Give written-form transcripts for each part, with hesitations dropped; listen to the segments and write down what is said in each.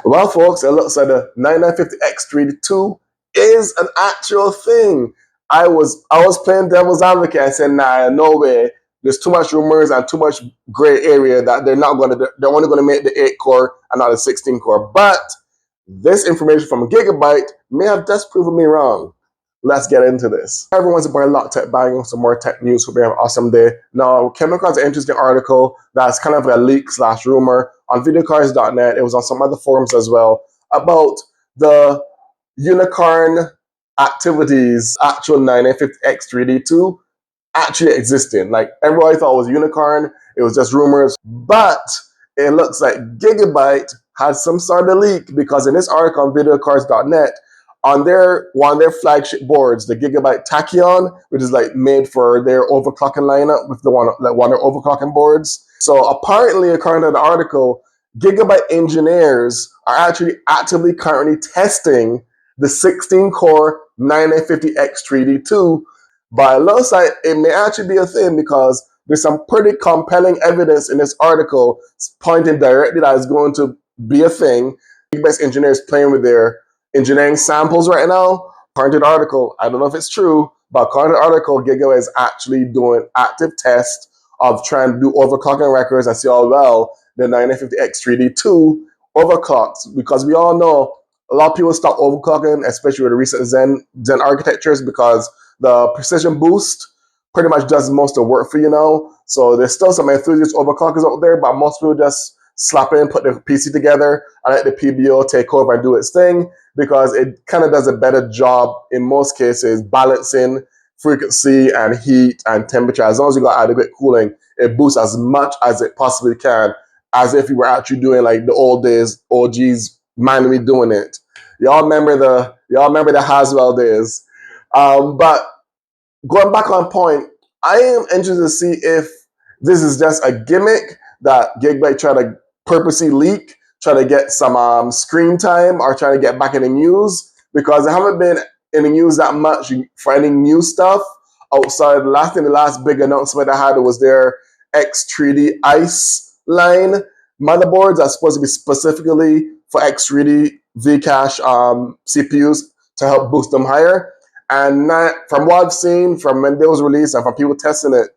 Well, folks, it looks like the 9950X3D2 is an actual thing. I was playing devil's advocate and said, nah, no way. There's too much rumors and too much gray area that they're only gonna make the 8 core and not the 16 core. But this information from Gigabyte may have just proven me wrong. Let's get into this. Everyone's about a lot of tech banging, some more tech news. Hope you have an awesome day. Now, came across an interesting article that's kind of a leak slash rumor on videocars.net. It was on some other forums as well about the unicorn activities, actual 9950X3D2 actually existing. Like everybody thought it was a unicorn, it was just rumors. But it looks like Gigabyte had some sort of leak because in this article on videocars.net, on one of their flagship boards, the Gigabyte Tachyon, which is like made for their overclocking lineup with one of their overclocking boards. So apparently, according to the article, Gigabyte engineers are actually actively currently testing the 16-core 9950X3D2. But it looks like it may actually be a thing because there's some pretty compelling evidence in this article pointing directly that it's going to be a thing. Gigabyte engineers playing with their engineering samples right now. According to the article, I don't know if it's true, but according to the article, Gigabyte is actually doing active tests of trying to do overclocking records and see how well the 9950X3D2 overclocks. Because we all know a lot of people stop overclocking, especially with the recent Zen architectures, because the precision boost pretty much does most of the work for you now. So there's still some enthusiast overclockers out there, but most people just slap in, put the PC together, and let the PBO take over and do its thing, because it kind of does a better job in most cases balancing frequency and heat and temperature. As long as you got adequate cooling, it boosts as much as it possibly can, as if you were actually doing like the old days, OGs manually doing it. Y'all remember the Haswell days. But going back on point, I am interested to see if this is just a gimmick that Gigabyte try to purposely leak, try to get some screen time, or try to get back in the news, because I haven't been in the news that much for any new stuff outside. The last big announcement I had was their X3D Ice line motherboards that's supposed to be specifically for X3D Vcache CPUs to help boost them higher. And from what I've seen, from when they was released and from people testing it,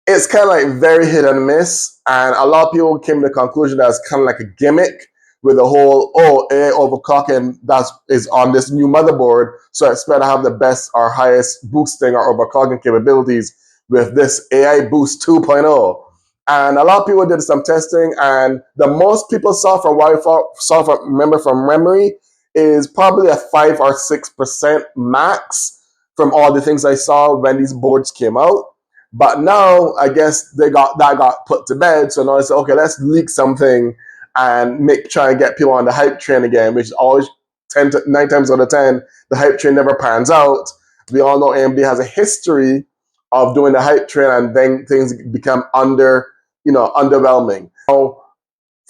it's kind of like very hit and miss. And a lot of people came to the conclusion that it's kind of like a gimmick with the whole, AI overclocking that is on this new motherboard. So it's better to have the best or highest boosting or overclocking capabilities with this AI Boost 2.0. And a lot of people did some testing, and the most people saw from what I saw from memory is probably a 5 or 6% max from all the things I saw when these boards came out. But now I guess that got put to bed. So now I said, okay, let's leak something and try and get people on the hype train again, which always 9 times out of 10, the hype train never pans out. We all know AMD has a history of doing the hype train and then things become underwhelming. So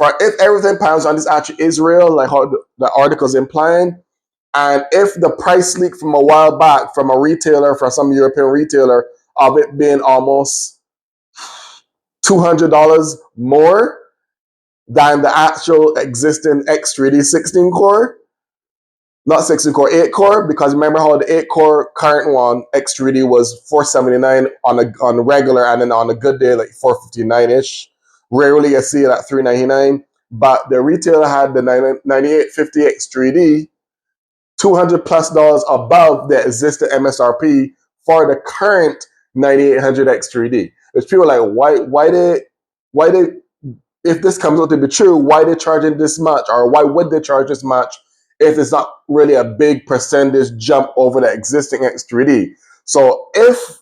if everything pans on this actually is real, like how the article's implying, and if the price leak from a while back from a retailer, from some European retailer, of it being almost $200 more than the actual existing X3D 16 core, not 16 core, 8 core, because remember how the 8 core current one, X3D, was $479 on a regular, and then on a good day, like $459-ish. Rarely you see it at $399. But the retailer had the 9850X3D $200+ above the existing MSRP for the current 9800X3D. Which people are like, why did, if this comes out to be true, why they charging this much, or why would they charge this much if it's not really a big percentage jump over the existing X3D? So if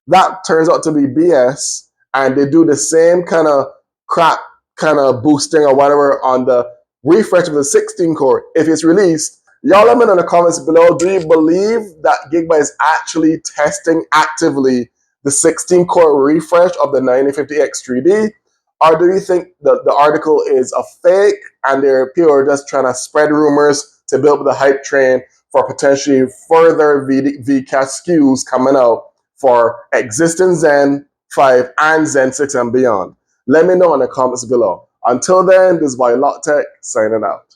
that turns out to be BS and they do the same kind of crap, kind of boosting or whatever on the refresh of the 16 core, if it's released, y'all let me know in the comments below, do you believe that Gigabyte is actually testing actively the 16 core refresh of the 9950X3D? Or do you think that the article is a fake and people are just trying to spread rumors to build up the hype train for potentially further Vcache SKUs coming out for existing Zen 5 and Zen 6 and beyond? Let me know in the comments below. Until then, this is Lock Tech signing out.